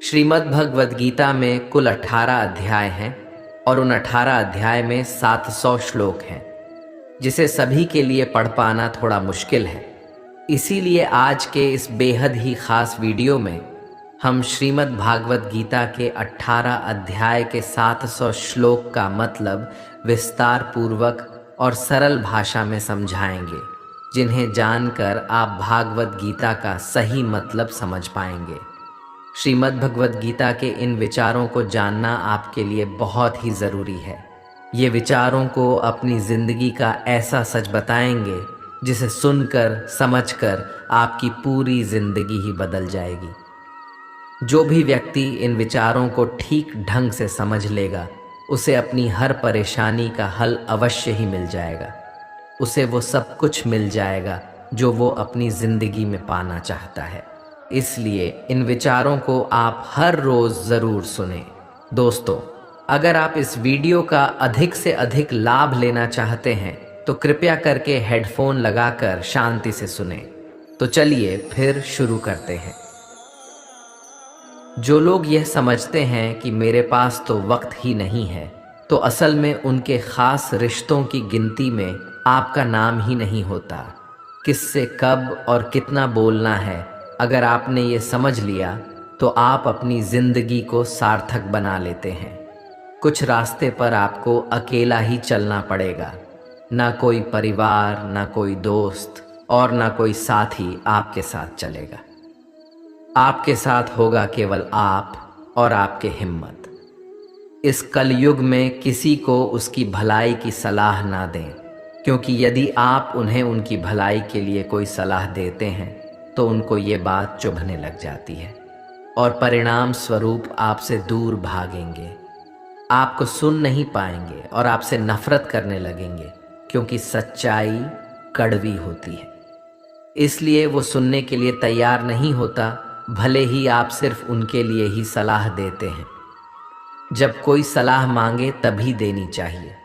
श्रीमद् भगवद गीता में कुल 18 अध्याय हैं और उन 18 अध्याय में 700 श्लोक हैं, जिसे सभी के लिए पढ़ पाना थोड़ा मुश्किल है। इसीलिए आज के इस बेहद ही खास वीडियो में हम श्रीमद् भागवत गीता के 18 अध्याय के 700 श्लोक का मतलब विस्तार पूर्वक और सरल भाषा में समझाएंगे, जिन्हें जानकर आप भागवत गीता का सही मतलब समझ पाएंगे। श्रीमद् भगवद गीता के इन विचारों को जानना आपके लिए बहुत ही ज़रूरी है। ये विचारों को अपनी ज़िंदगी का ऐसा सच बताएंगे जिसे सुनकर समझकर आपकी पूरी ज़िंदगी ही बदल जाएगी। जो भी व्यक्ति इन विचारों को ठीक ढंग से समझ लेगा, उसे अपनी हर परेशानी का हल अवश्य ही मिल जाएगा। उसे वो सब कुछ मिल जाएगा जो वो अपनी ज़िंदगी में पाना चाहता है। इसलिए इन विचारों को आप हर रोज़ ज़रूर सुनें। दोस्तों, अगर आप इस वीडियो का अधिक से अधिक लाभ लेना चाहते हैं तो कृपया करके हेडफोन लगाकर शांति से सुनें। तो चलिए फिर शुरू करते हैं। जो लोग यह समझते हैं कि मेरे पास तो वक्त ही नहीं है, तो असल में उनके ख़ास रिश्तों की गिनती में आपका नाम ही नहीं होता। किससे कब और कितना बोलना है, अगर आपने ये समझ लिया तो आप अपनी ज़िंदगी को सार्थक बना लेते हैं। कुछ रास्ते पर आपको अकेला ही चलना पड़ेगा। ना कोई परिवार, ना कोई दोस्त और ना कोई साथी आपके साथ चलेगा। आपके साथ होगा केवल आप और आपके हिम्मत। इस कलयुग में किसी को उसकी भलाई की सलाह ना दें, क्योंकि यदि आप उन्हें उनकी भलाई के लिए कोई सलाह देते हैं तो उनको ये बात चुभने लग जाती है और परिणाम स्वरूप आपसे दूर भागेंगे। आपको सुन नहीं पाएंगे और आपसे नफरत करने लगेंगे, क्योंकि सच्चाई कड़वी होती है। इसलिए वो सुनने के लिए तैयार नहीं होता, भले ही आप सिर्फ उनके लिए ही सलाह देते हैं। जब कोई सलाह मांगे तभी देनी चाहिए।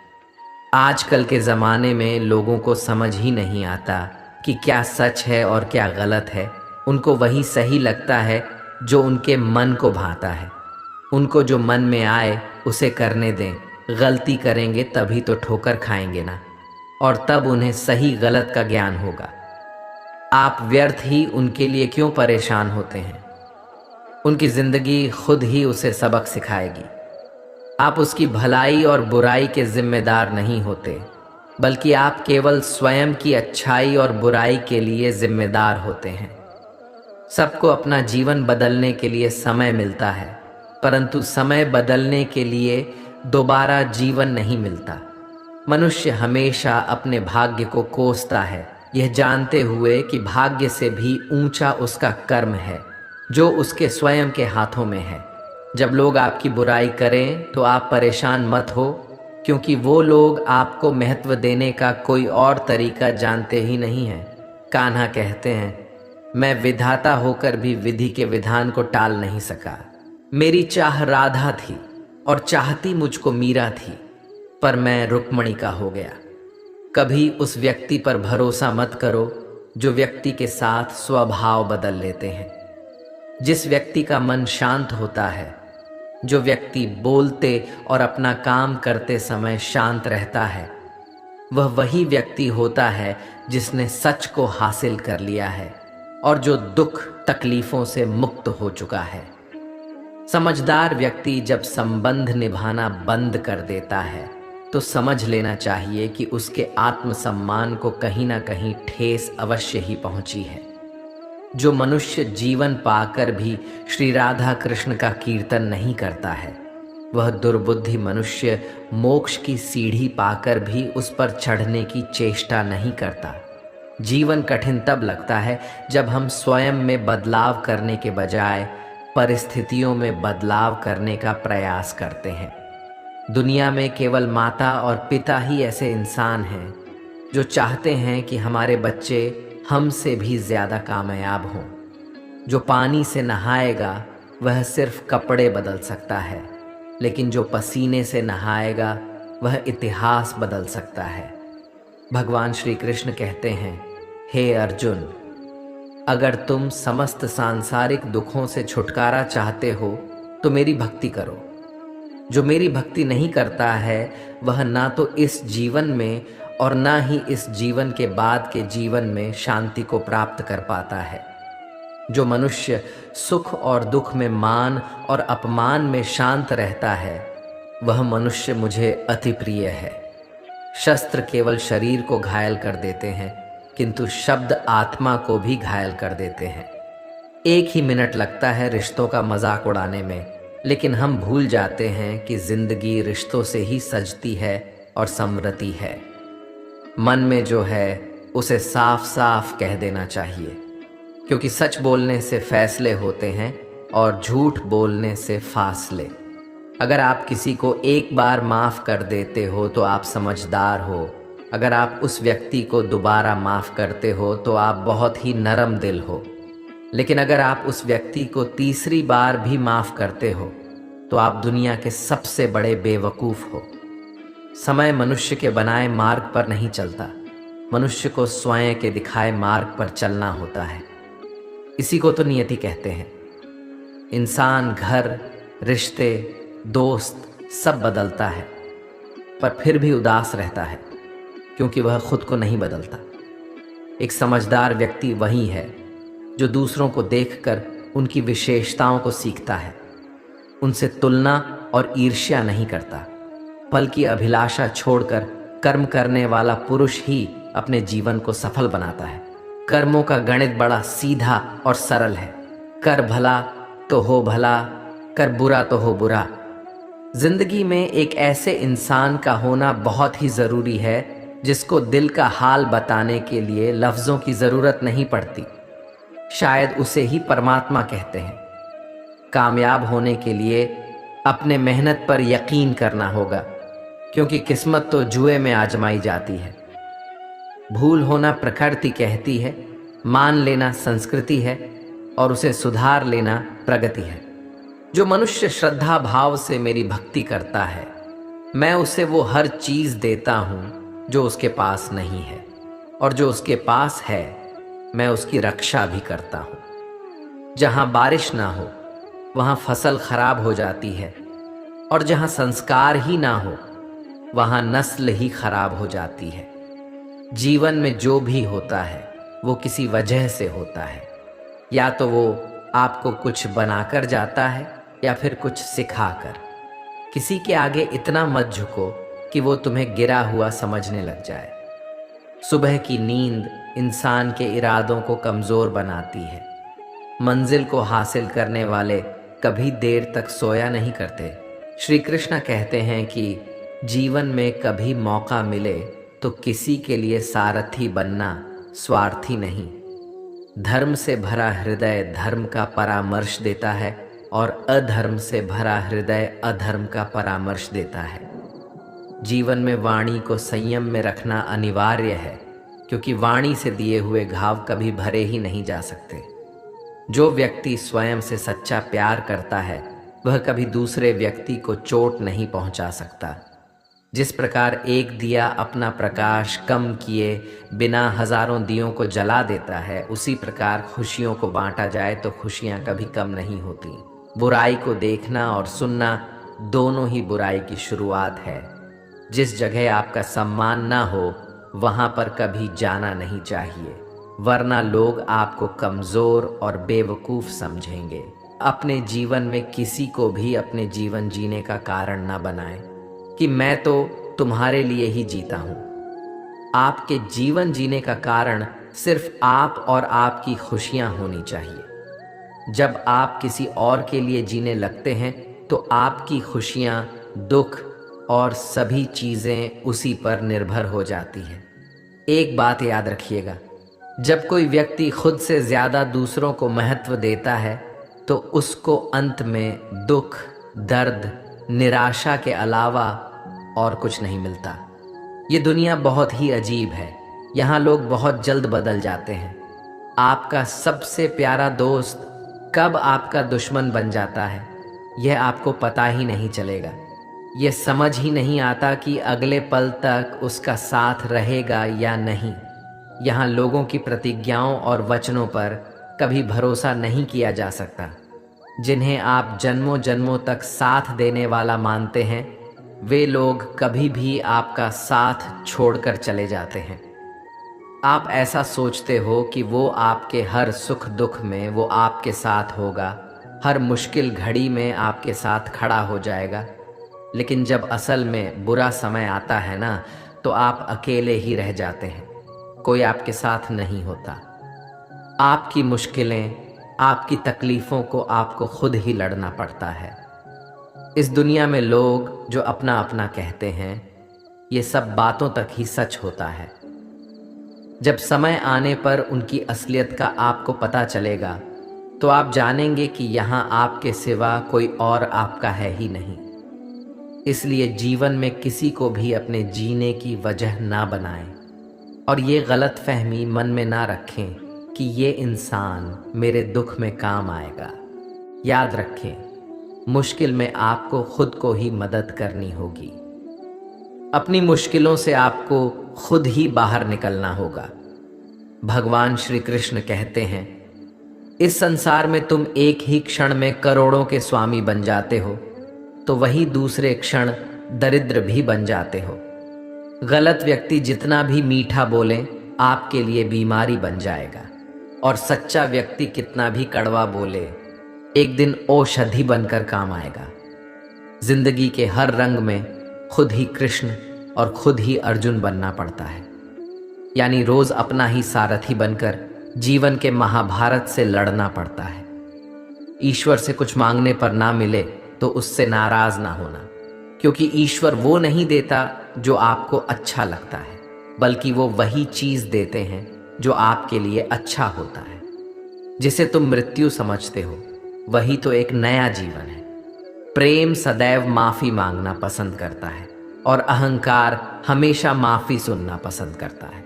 आजकल के ज़माने में लोगों को समझ ही नहीं आता कि क्या सच है और क्या गलत है। उनको वही सही लगता है जो उनके मन को भाता है। उनको जो मन में आए उसे करने दें। गलती करेंगे तभी तो ठोकर खाएंगे ना, और तब उन्हें सही गलत का ज्ञान होगा। आप व्यर्थ ही उनके लिए क्यों परेशान होते हैं? उनकी ज़िंदगी खुद ही उसे सबक सिखाएगी। आप उसकी भलाई और बुराई के जिम्मेदार नहीं होते, बल्कि आप केवल स्वयं की अच्छाई और बुराई के लिए जिम्मेदार होते हैं। सबको अपना जीवन बदलने के लिए समय मिलता है, परंतु समय बदलने के लिए दोबारा जीवन नहीं मिलता। मनुष्य हमेशा अपने भाग्य को कोसता है, यह जानते हुए कि भाग्य से भी ऊंचा उसका कर्म है, जो उसके स्वयं के हाथों में है। जब लोग आपकी बुराई करें तो आप परेशान मत हो, क्योंकि वो लोग आपको महत्व देने का कोई और तरीका जानते ही नहीं हैं। कान्हा कहते हैं, मैं विधाता होकर भी विधि के विधान को टाल नहीं सका। मेरी चाह राधा थी और चाहती मुझको मीरा थी, पर मैं रुक्मणी का हो गया। कभी उस व्यक्ति पर भरोसा मत करो जो व्यक्ति के साथ स्वभाव बदल लेते हैं। जिस व्यक्ति का मन शांत होता है, जो व्यक्ति बोलते और अपना काम करते समय शांत रहता है, वह वही व्यक्ति होता है जिसने सच को हासिल कर लिया है और जो दुख तकलीफ़ों से मुक्त हो चुका है। समझदार व्यक्ति जब संबंध निभाना बंद कर देता है तो समझ लेना चाहिए कि उसके आत्मसम्मान को कहीं ना कहीं ठेस अवश्य ही पहुंची है। जो मनुष्य जीवन पाकर भी श्री राधा कृष्ण का कीर्तन नहीं करता है, वह दुर्बुद्धि मनुष्य मोक्ष की सीढ़ी पाकर भी उस पर चढ़ने की चेष्टा नहीं करता। जीवन कठिन तब लगता है जब हम स्वयं में बदलाव करने के बजाय परिस्थितियों में बदलाव करने का प्रयास करते हैं। दुनिया में केवल माता और पिता ही ऐसे इंसान हैं जो चाहते हैं कि हमारे बच्चे हमसे भी ज़्यादा कामयाब हों। जो पानी से नहाएगा वह सिर्फ कपड़े बदल सकता है, लेकिन जो पसीने से नहाएगा वह इतिहास बदल सकता है। भगवान श्री कृष्ण कहते हैं, हे अर्जुन, अगर तुम समस्त सांसारिक दुखों से छुटकारा चाहते हो तो मेरी भक्ति करो। जो मेरी भक्ति नहीं करता है वह ना तो इस जीवन में और ना ही इस जीवन के बाद के जीवन में शांति को प्राप्त कर पाता है। जो मनुष्य सुख और दुख में, मान और अपमान में शांत रहता है वह मनुष्य मुझे अति प्रिय है। शस्त्र केवल शरीर को घायल कर देते हैं किंतु शब्द आत्मा को भी घायल कर देते हैं। एक ही मिनट लगता है रिश्तों का मजाक उड़ाने में, लेकिन हम भूल जाते हैं कि जिंदगी रिश्तों से ही सजती है और संवरती है। मन में जो है उसे साफ साफ कह देना चाहिए, क्योंकि सच बोलने से फैसले होते हैं और झूठ बोलने से फासले। अगर आप किसी को एक बार माफ़ कर देते हो तो आप समझदार हो। अगर आप उस व्यक्ति को दोबारा माफ़ करते हो तो आप बहुत ही नरम दिल हो। लेकिन अगर आप उस व्यक्ति को तीसरी बार भी माफ़ करते हो तो आप दुनिया के सबसे बड़े बेवकूफ़ हो। समय मनुष्य के बनाए मार्ग पर नहीं चलता, मनुष्य को स्वयं के दिखाए मार्ग पर चलना होता है। इसी को तो नियति कहते हैं। इंसान घर, रिश्ते, दोस्त सब बदलता है पर फिर भी उदास रहता है क्योंकि वह खुद को नहीं बदलता। एक समझदार व्यक्ति वही है जो दूसरों को देखकर उनकी विशेषताओं को सीखता है, उनसे तुलना और ईर्ष्या नहीं करता। फल की अभिलाषा छोड़कर कर्म करने वाला पुरुष ही अपने जीवन को सफल बनाता है। कर्मों का गणित बड़ा सीधा और सरल है। कर भला तो हो भला, कर बुरा तो हो बुरा। जिंदगी में एक ऐसे इंसान का होना बहुत ही ज़रूरी है जिसको दिल का हाल बताने के लिए लफ्ज़ों की ज़रूरत नहीं पड़ती। शायद उसे ही परमात्मा कहते हैं। कामयाब होने के लिए अपने मेहनत पर यकीन करना होगा, क्योंकि किस्मत तो जुए में आजमाई जाती है। भूल होना प्रकृति कहती है, मान लेना संस्कृति है और उसे सुधार लेना प्रगति है। जो मनुष्य श्रद्धा भाव से मेरी भक्ति करता है, मैं उसे वो हर चीज़ देता हूँ जो उसके पास नहीं है, और जो उसके पास है मैं उसकी रक्षा भी करता हूँ। जहाँ बारिश ना हो वहाँ फसल खराब हो जाती है, और जहाँ संस्कार ही ना हो वहाँ नस्ल ही खराब हो जाती है। जीवन में जो भी होता है वो किसी वजह से होता है। या तो वो आपको कुछ बनाकर जाता है या फिर कुछ सिखाकर। किसी के आगे इतना मत झुको कि वो तुम्हें गिरा हुआ समझने लग जाए। सुबह की नींद इंसान के इरादों को कमज़ोर बनाती है। मंजिल को हासिल करने वाले कभी देर तक सोया नहीं करते। श्री कृष्ण कहते हैं कि जीवन में कभी मौका मिले तो किसी के लिए सारथी बनना, स्वार्थी नहीं। धर्म से भरा हृदय धर्म का परामर्श देता है और अधर्म से भरा हृदय अधर्म का परामर्श देता है। जीवन में वाणी को संयम में रखना अनिवार्य है, क्योंकि वाणी से दिए हुए घाव कभी भरे ही नहीं जा सकते। जो व्यक्ति स्वयं से सच्चा प्यार करता है वह कभी दूसरे व्यक्ति को चोट नहीं पहुंचा सकता। जिस प्रकार एक दिया अपना प्रकाश कम किए बिना हजारों दियों को जला देता है, उसी प्रकार खुशियों को बांटा जाए तो खुशियां कभी कम नहीं होती। बुराई को देखना और सुनना दोनों ही बुराई की शुरुआत है। जिस जगह आपका सम्मान ना हो वहां पर कभी जाना नहीं चाहिए, वरना लोग आपको कमज़ोर और बेवकूफ़ समझेंगे। अपने जीवन में किसी को भी अपने जीवन जीने का कारण ना बनाएं कि मैं तो तुम्हारे लिए ही जीता हूँ। आपके जीवन जीने का कारण सिर्फ आप और आपकी खुशियाँ होनी चाहिए। जब आप किसी और के लिए जीने लगते हैं तो आपकी खुशियाँ, दुख और सभी चीज़ें उसी पर निर्भर हो जाती हैं। एक बात याद रखिएगा, जब कोई व्यक्ति खुद से ज़्यादा दूसरों को महत्व देता है तो उसको अंत में दुख, दर्द, निराशा के अलावा और कुछ नहीं मिलता। ये दुनिया बहुत ही अजीब है। यहाँ लोग बहुत जल्द बदल जाते हैं। आपका सबसे प्यारा दोस्त कब आपका दुश्मन बन जाता है यह आपको पता ही नहीं चलेगा। ये समझ ही नहीं आता कि अगले पल तक उसका साथ रहेगा या नहीं। यहाँ लोगों की प्रतिज्ञाओं और वचनों पर कभी भरोसा नहीं किया जा सकता। जिन्हें आप जन्मों जन्मों तक साथ देने वाला मानते हैं, वे लोग कभी भी आपका साथ छोड़कर चले जाते हैं। आप ऐसा सोचते हो कि वो आपके हर सुख दुख में वो आपके साथ होगा, हर मुश्किल घड़ी में आपके साथ खड़ा हो जाएगा। लेकिन जब असल में बुरा समय आता है ना, तो आप अकेले ही रह जाते हैं, कोई आपके साथ नहीं होता। आपकी मुश्किलें, आपकी तकलीफ़ों को आपको खुद ही लड़ना पड़ता है। इस दुनिया में लोग जो अपना अपना कहते हैं, ये सब बातों तक ही सच होता है। जब समय आने पर उनकी असलियत का आपको पता चलेगा, तो आप जानेंगे कि यहाँ आपके सिवा कोई और आपका है ही नहीं। इसलिए जीवन में किसी को भी अपने जीने की वजह ना बनाएं, और ये गलत फहमी मन में ना रखें कि ये इंसान मेरे दुख में काम आएगा। याद रखें, मुश्किल में आपको खुद को ही मदद करनी होगी। अपनी मुश्किलों से आपको खुद ही बाहर निकलना होगा। भगवान श्री कृष्ण कहते हैं, इस संसार में तुम एक ही क्षण में करोड़ों के स्वामी बन जाते हो, तो वही दूसरे क्षण दरिद्र भी बन जाते हो। गलत व्यक्ति जितना भी मीठा बोले, आपके लिए बीमारी बन जाएगा, और सच्चा व्यक्ति कितना भी कड़वा बोले, एक दिन औषधि बनकर काम आएगा। जिंदगी के हर रंग में खुद ही कृष्ण और खुद ही अर्जुन बनना पड़ता है। यानी रोज अपना ही सारथी बनकर जीवन के महाभारत से लड़ना पड़ता है। ईश्वर से कुछ मांगने पर ना मिले तो उससे नाराज ना होना, क्योंकि ईश्वर वो नहीं देता जो आपको अच्छा लगता है, बल्कि वो वही चीज देते हैं जो आपके लिए अच्छा होता है। जिसे तुम मृत्यु समझते हो, वही तो एक नया जीवन है। प्रेम सदैव माफी मांगना पसंद करता है, और अहंकार हमेशा माफी सुनना पसंद करता है।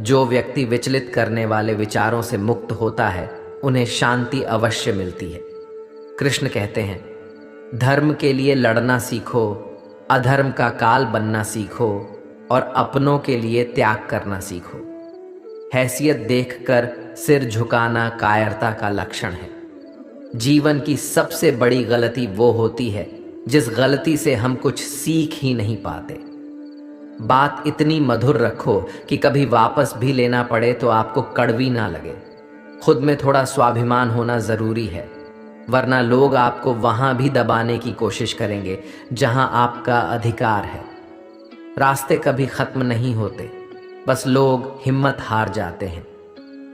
जो व्यक्ति विचलित करने वाले विचारों से मुक्त होता है, उन्हें शांति अवश्य मिलती है। कृष्ण कहते हैं, धर्म के लिए लड़ना सीखो, अधर्म का काल बनना सीखो, और अपनों के लिए त्याग करना सीखो। हैसियत देखकर सिर झुकाना कायरता का लक्षण है। जीवन की सबसे बड़ी गलती वो होती है जिस गलती से हम कुछ सीख ही नहीं पाते। बात इतनी मधुर रखो कि कभी वापस भी लेना पड़े तो आपको कड़वी ना लगे। खुद में थोड़ा स्वाभिमान होना जरूरी है, वरना लोग आपको वहां भी दबाने की कोशिश करेंगे जहां आपका अधिकार है। रास्ते कभी खत्म नहीं होते, बस लोग हिम्मत हार जाते हैं।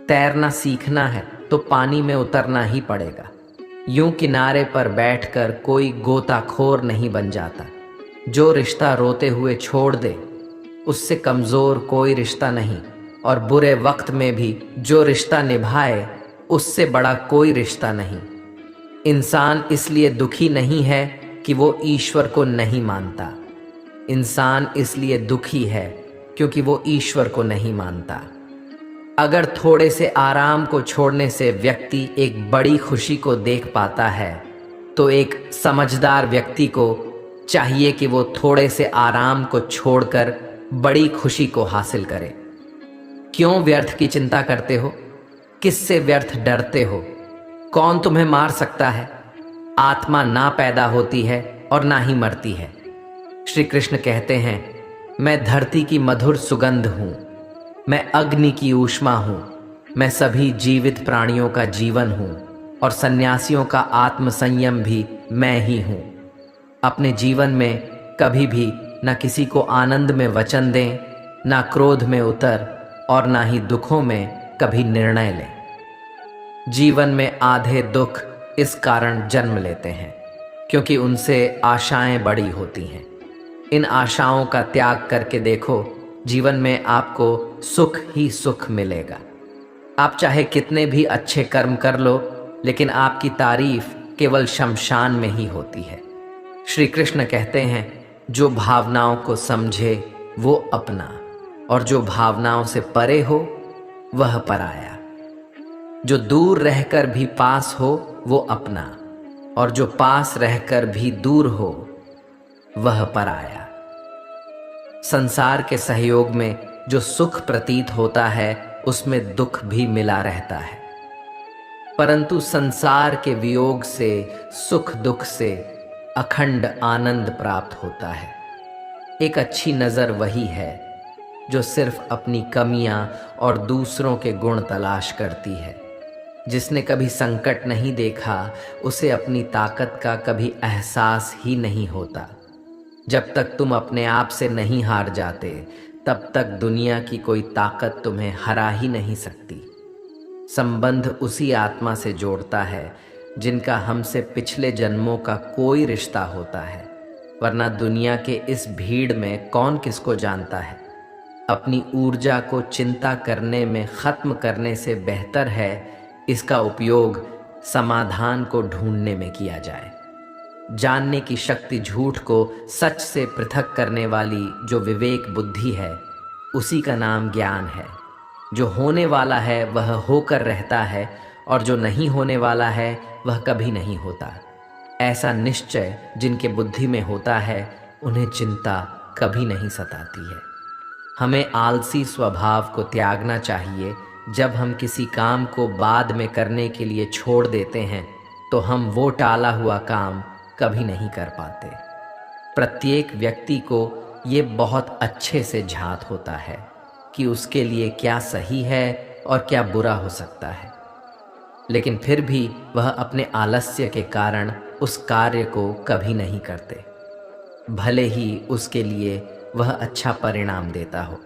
तैरना सीखना है तो पानी में उतरना ही पड़ेगा। यूं किनारे पर बैठकर कोई गोताखोर नहीं बन जाता। जो रिश्ता रोते हुए छोड़ दे, उससे कमजोर कोई रिश्ता नहीं, और बुरे वक्त में भी जो रिश्ता निभाए, उससे बड़ा कोई रिश्ता नहीं। इंसान इसलिए दुखी नहीं है कि वो ईश्वर को नहीं मानता। इंसान इसलिए दुखी है क्योंकि वो ईश्वर को नहीं मानता। अगर थोड़े से आराम को छोड़ने से व्यक्ति एक बड़ी खुशी को देख पाता है, तो एक समझदार व्यक्ति को चाहिए कि वो थोड़े से आराम को छोड़कर बड़ी खुशी को हासिल करे। क्यों व्यर्थ की चिंता करते हो? किससे व्यर्थ डरते हो? कौन तुम्हें मार सकता है? आत्मा ना पैदा होती है और ना ही मरती है। श्री कृष्ण कहते हैं, मैं धरती की मधुर सुगंध हूँ, मैं अग्नि की ऊष्मा हूँ, मैं सभी जीवित प्राणियों का जीवन हूँ, और सन्यासियों का आत्म संयम भी मैं ही हूँ। अपने जीवन में कभी भी न किसी को आनंद में वचन दें, ना क्रोध में उतर, और ना ही दुखों में कभी निर्णय लें। जीवन में आधे दुख इस कारण जन्म लेते हैं क्योंकि उनसे आशाएं बड़ी होती हैं। इन आशाओं का त्याग करके देखो, जीवन में आपको सुख ही सुख मिलेगा। आप चाहे कितने भी अच्छे कर्म कर लो, लेकिन आपकी तारीफ केवल शमशान में ही होती है। श्री कृष्ण कहते हैं, जो भावनाओं को समझे वो अपना, और जो भावनाओं से परे हो वह पराया। जो दूर रहकर भी पास हो वो अपना, और जो पास रहकर भी दूर हो वह पराया। संसार के सहयोग में जो सुख प्रतीत होता है, उसमें दुख भी मिला रहता है। परंतु संसार के वियोग से, सुख दुख से अखंड आनंद प्राप्त होता है। एक अच्छी नज़र वही है जो सिर्फ अपनी कमियां और दूसरों के गुण तलाश करती है। जिसने कभी संकट नहीं देखा, उसे अपनी ताकत का कभी एहसास ही नहीं होता। जब तक तुम अपने आप से नहीं हार जाते, तब तक दुनिया की कोई ताकत तुम्हें हरा ही नहीं सकती। संबंध उसी आत्मा से जोड़ता है जिनका हमसे पिछले जन्मों का कोई रिश्ता होता है, वरना दुनिया के इस भीड़ में कौन किसको जानता है। अपनी ऊर्जा को चिंता करने में खत्म करने से बेहतर है इसका उपयोग समाधान को ढूंढने में किया जाए। जानने की शक्ति झूठ को सच से पृथक करने वाली जो विवेक बुद्धि है, उसी का नाम ज्ञान है। जो होने वाला है वह होकर रहता है, और जो नहीं होने वाला है वह कभी नहीं होता। ऐसा निश्चय जिनके बुद्धि में होता है, उन्हें चिंता कभी नहीं सताती है। हमें आलसी स्वभाव को त्यागना चाहिए। जब हम किसी काम को बाद में करने के लिए छोड़ देते हैं, तो हम वो टाला हुआ काम कभी नहीं कर पाते। प्रत्येक व्यक्ति को ये बहुत अच्छे से झांत होता है कि उसके लिए क्या सही है और क्या बुरा हो सकता है, लेकिन फिर भी वह अपने आलस्य के कारण उस कार्य को कभी नहीं करते, भले ही उसके लिए वह अच्छा परिणाम देता हो।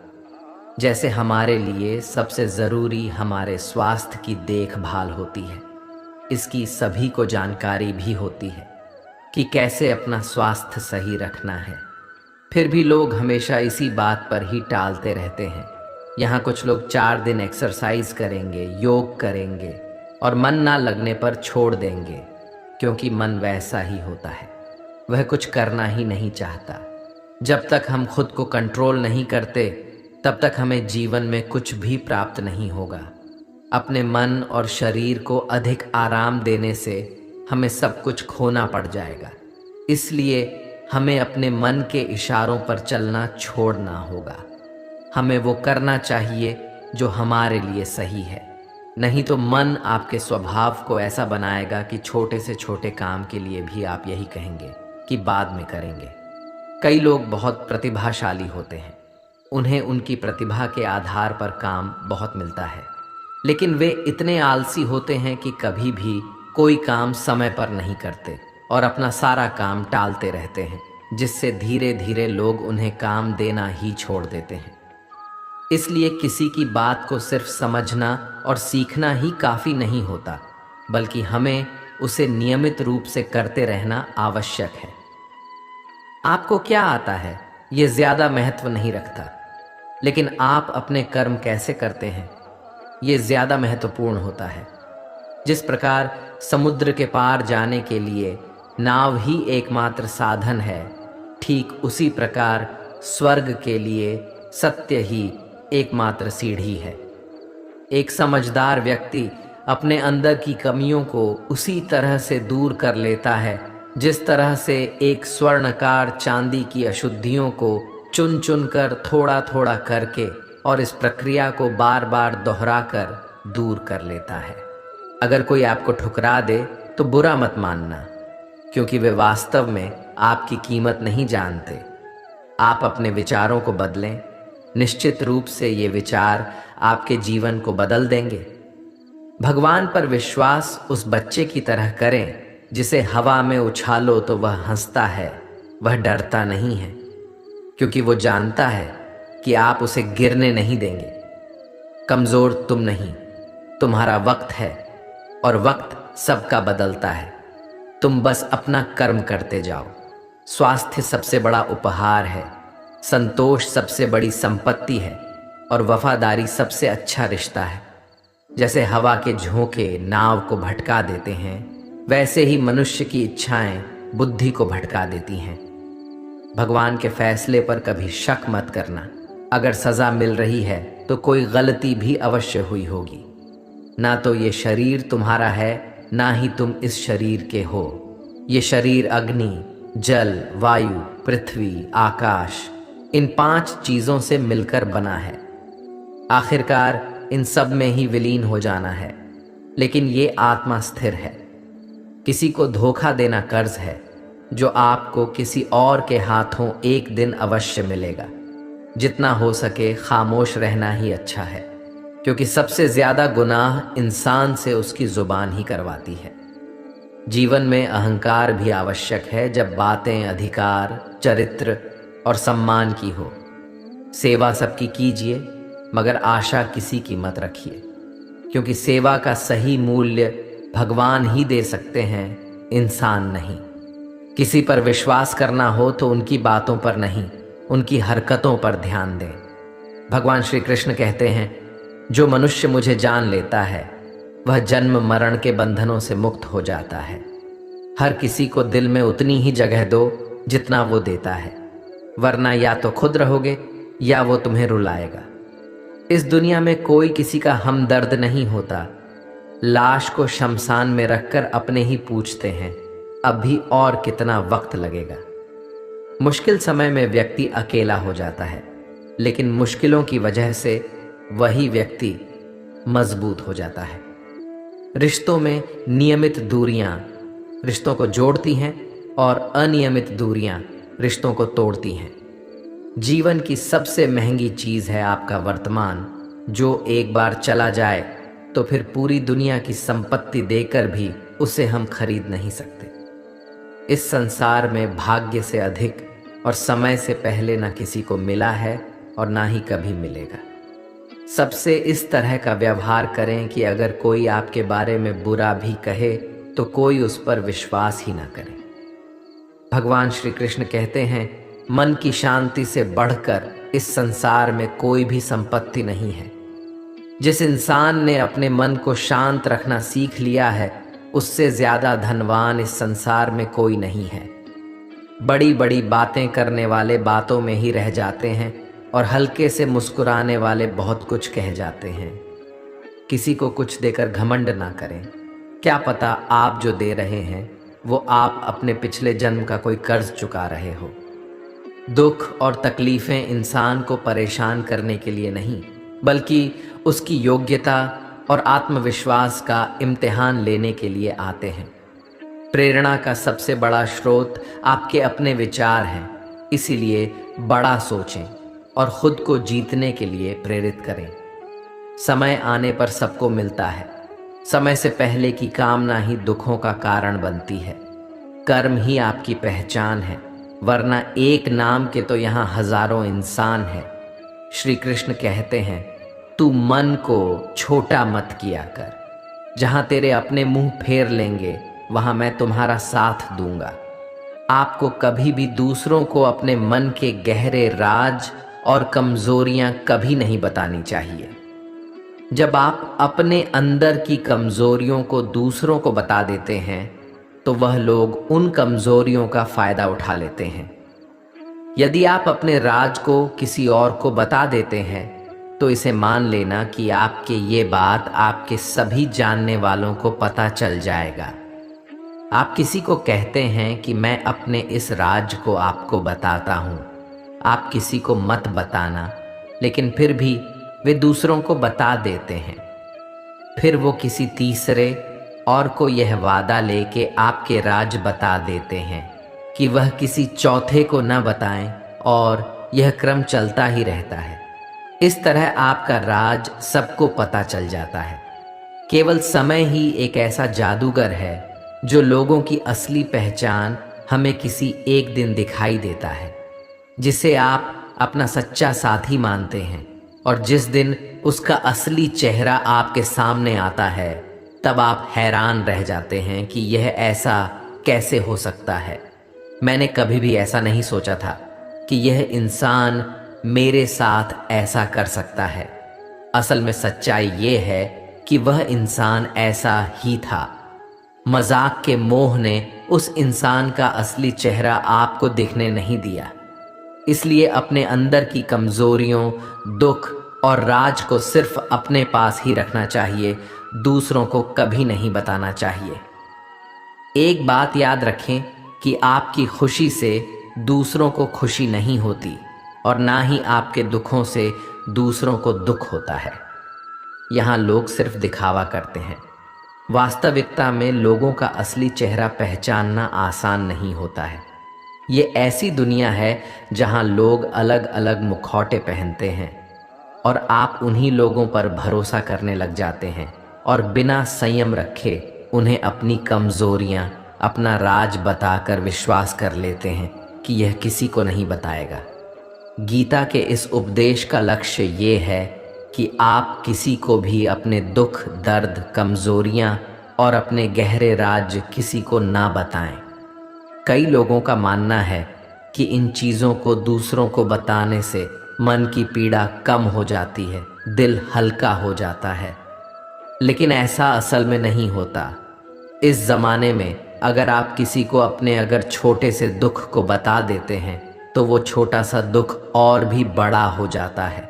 जैसे हमारे लिए सबसे ज़रूरी हमारे स्वास्थ्य की देखभाल होती है, इसकी सभी को जानकारी भी होती है कि कैसे अपना स्वास्थ्य सही रखना है। फिर भी लोग हमेशा इसी बात पर ही टालते रहते हैं। यहाँ कुछ लोग 4 दिन एक्सरसाइज करेंगे, योग करेंगे और मन ना लगने पर छोड़ देंगे, क्योंकि मन वैसा ही होता है, वह कुछ करना ही नहीं चाहता। जब तक हम खुद को कंट्रोल नहीं करते, तब तक हमें जीवन में कुछ भी प्राप्त नहीं होगा। अपने मन और शरीर को अधिक आराम देने से हमें सब कुछ खोना पड़ जाएगा। इसलिए हमें अपने मन के इशारों पर चलना छोड़ना होगा। हमें वो करना चाहिए जो हमारे लिए सही है, नहीं तो मन आपके स्वभाव को ऐसा बनाएगा कि छोटे से छोटे काम के लिए भी आप यही कहेंगे कि बाद में करेंगे। कई लोग बहुत प्रतिभाशाली होते हैं, उन्हें उनकी प्रतिभा के आधार पर काम बहुत मिलता है, लेकिन वे इतने आलसी होते हैं कि कभी भी कोई काम समय पर नहीं करते और अपना सारा काम टालते रहते हैं, जिससे धीरे धीरे लोग उन्हें काम देना ही छोड़ देते हैं। इसलिए किसी की बात को सिर्फ समझना और सीखना ही काफ़ी नहीं होता, बल्कि हमें उसे नियमित रूप से करते रहना आवश्यक है। आपको क्या आता है ये ज़्यादा महत्व नहीं रखता, लेकिन आप अपने कर्म कैसे करते हैं ये ज़्यादा महत्वपूर्ण होता है। जिस प्रकार समुद्र के पार जाने के लिए नाव ही एकमात्र साधन है, ठीक उसी प्रकार स्वर्ग के लिए सत्य ही एकमात्र सीढ़ी है। एक समझदार व्यक्ति अपने अंदर की कमियों को उसी तरह से दूर कर लेता है जिस तरह से एक स्वर्णकार चांदी की अशुद्धियों को चुन चुन कर थोड़ा थोड़ा करके और इस प्रक्रिया को बार बार दोहरा कर दूर कर लेता है। अगर कोई आपको ठुकरा दे तो बुरा मत मानना, क्योंकि वे वास्तव में आपकी कीमत नहीं जानते। आप अपने विचारों को बदलें, निश्चित रूप से ये विचार आपके जीवन को बदल देंगे। भगवान पर विश्वास उस बच्चे की तरह करें जिसे हवा में उछालो तो वह हंसता है, वह डरता नहीं है, क्योंकि वो जानता है कि आप उसे गिरने नहीं देंगे। कमज़ोर तुम नहीं, तुम्हारा वक्त है और वक्त सबका बदलता है। तुम बस अपना कर्म करते जाओ। स्वास्थ्य सबसे बड़ा उपहार है, संतोष सबसे बड़ी संपत्ति है और वफादारी सबसे अच्छा रिश्ता है। जैसे हवा के झोंके नाव को भटका देते हैं, वैसे ही मनुष्य की इच्छाएं बुद्धि को भटका देती हैं। भगवान के फैसले पर कभी शक मत करना। अगर सज़ा मिल रही है तो कोई गलती भी अवश्य हुई होगी। ना तो ये शरीर तुम्हारा है, ना ही तुम इस शरीर के हो। ये शरीर अग्नि, जल, वायु, पृथ्वी, आकाश, इन 5 चीज़ों से मिलकर बना है। आखिरकार इन सब में ही विलीन हो जाना है। लेकिन ये आत्मा स्थिर है। किसी को धोखा देना कर्ज है जो आपको किसी और के हाथों एक दिन अवश्य मिलेगा। जितना हो सके खामोश रहना ही अच्छा है, क्योंकि सबसे ज्यादा गुनाह इंसान से उसकी जुबान ही करवाती है। जीवन में अहंकार भी आवश्यक है जब बातें अधिकार, चरित्र और सम्मान की हो। सेवा सबकी कीजिए, मगर आशा किसी की मत रखिए, क्योंकि सेवा का सही मूल्य भगवान ही दे सकते हैं, इंसान नहीं। किसी पर विश्वास करना हो तो उनकी बातों पर नहीं, उनकी हरकतों पर ध्यान दें। भगवान श्री कृष्ण कहते हैं, जो मनुष्य मुझे जान लेता है वह जन्म मरण के बंधनों से मुक्त हो जाता है। हर किसी को दिल में उतनी ही जगह दो जितना वो देता है, वरना या तो खुद रहोगे या वो तुम्हें रुलाएगा। इस दुनिया में कोई किसी का हमदर्द नहीं होता। लाश को शमशान में रखकर अपने ही पूछते हैं, अभी और कितना वक्त लगेगा। मुश्किल समय में व्यक्ति अकेला हो जाता है, लेकिन मुश्किलों की वजह से वही व्यक्ति मजबूत हो जाता है। रिश्तों में नियमित दूरियां रिश्तों को जोड़ती हैं और अनियमित दूरियां रिश्तों को तोड़ती हैं। जीवन की सबसे महंगी चीज है आपका वर्तमान, जो एक बार चला जाए तो फिर पूरी दुनिया की संपत्ति देकर भी उसे हम खरीद नहीं सकते। इस संसार में भाग्य से अधिक और समय से पहले ना किसी को मिला है और ना ही कभी मिलेगा। सबसे इस तरह का व्यवहार करें कि अगर कोई आपके बारे में बुरा भी कहे तो कोई उस पर विश्वास ही ना करे। भगवान श्री कृष्ण कहते हैं, मन की शांति से बढ़कर इस संसार में कोई भी संपत्ति नहीं है। जिस इंसान ने अपने मन को शांत रखना सीख लिया है, उससे ज्यादा धनवान इस संसार में कोई नहीं है। बड़ी बड़ी बातें करने वाले बातों में ही रह जाते हैं और हल्के से मुस्कुराने वाले बहुत कुछ कह जाते हैं। किसी को कुछ देकर घमंड ना करें। क्या पता आप जो दे रहे हैं वो आप अपने पिछले जन्म का कोई कर्ज चुका रहे हो। दुख और तकलीफें इंसान को परेशान करने के लिए नहीं, बल्कि उसकी योग्यता और आत्मविश्वास का इम्तिहान लेने के लिए आते हैं। प्रेरणा का सबसे बड़ा स्रोत आपके अपने विचार हैं, इसीलिए बड़ा सोचें और खुद को जीतने के लिए प्रेरित करें। समय आने पर सबको मिलता है। समय से पहले की कामना ही दुखों का कारण बनती है। कर्म ही आपकी पहचान है, वरना एक नाम के तो यहाँ हजारों इंसान हैं। श्री कृष्ण कहते हैं, तू मन को छोटा मत किया कर। जहाँ तेरे अपने मुंह फेर लेंगे वहाँ मैं तुम्हारा साथ दूंगा। आपको कभी भी दूसरों को अपने मन के गहरे राज और कमजोरियां कभी नहीं बतानी चाहिए। जब आप अपने अंदर की कमजोरियों को दूसरों को बता देते हैं तो वह लोग उन कमजोरियों का फायदा उठा लेते हैं। यदि आप अपने राज को किसी और को बता देते हैं तो इसे मान लेना कि आपके ये बात आपके सभी जानने वालों को पता चल जाएगा। आप किसी को कहते हैं कि मैं अपने इस राज को आपको बताता हूँ, आप किसी को मत बताना, लेकिन फिर भी वे दूसरों को बता देते हैं। फिर वो किसी तीसरे और को यह वादा लेके आपके राज बता देते हैं कि वह किसी चौथे को न बताएं, और यह क्रम चलता ही रहता है। इस तरह आपका राज सबको पता चल जाता है। केवल समय ही एक ऐसा जादूगर है जो लोगों की असली पहचान हमें किसी एक दिन दिखाई देता है, जिसे आप अपना सच्चा साथी मानते हैं, और जिस दिन उसका असली चेहरा आपके सामने आता है तब आप हैरान रह जाते हैं कि यह ऐसा कैसे हो सकता है। मैंने कभी भी ऐसा नहीं सोचा था कि यह इंसान मेरे साथ ऐसा कर सकता है। असल में सच्चाई ये है कि वह इंसान ऐसा ही था। मजाक के मोह ने उस इंसान का असली चेहरा आपको दिखने नहीं दिया। इसलिए अपने अंदर की कमजोरियों, दुख और राज को सिर्फ अपने पास ही रखना चाहिए, दूसरों को कभी नहीं बताना चाहिए। एक बात याद रखें कि आपकी खुशी से दूसरों को खुशी नहीं होती, और ना ही आपके दुखों से दूसरों को दुख होता है। यहाँ लोग सिर्फ दिखावा करते हैं, वास्तविकता में लोगों का असली चेहरा पहचानना आसान नहीं होता है। ये ऐसी दुनिया है जहां लोग अलग अलग मुखौटे पहनते हैं और आप उन्हीं लोगों पर भरोसा करने लग जाते हैं और बिना संयम रखे उन्हें अपनी कमजोरियां, अपना राज बताकर विश्वास कर लेते हैं कि यह किसी को नहीं बताएगा। गीता के इस उपदेश का लक्ष्य ये है कि आप किसी को भी अपने दुख, दर्द, कमजोरियां और अपने गहरे राज किसी को ना बताएं। कई लोगों का मानना है कि इन चीज़ों को दूसरों को बताने से मन की पीड़ा कम हो जाती है, दिल हल्का हो जाता है, लेकिन ऐसा असल में नहीं होता। इस ज़माने में अगर आप किसी को अपने अगर छोटे से दुख को बता देते हैं तो वो छोटा सा दुख और भी बड़ा हो जाता है।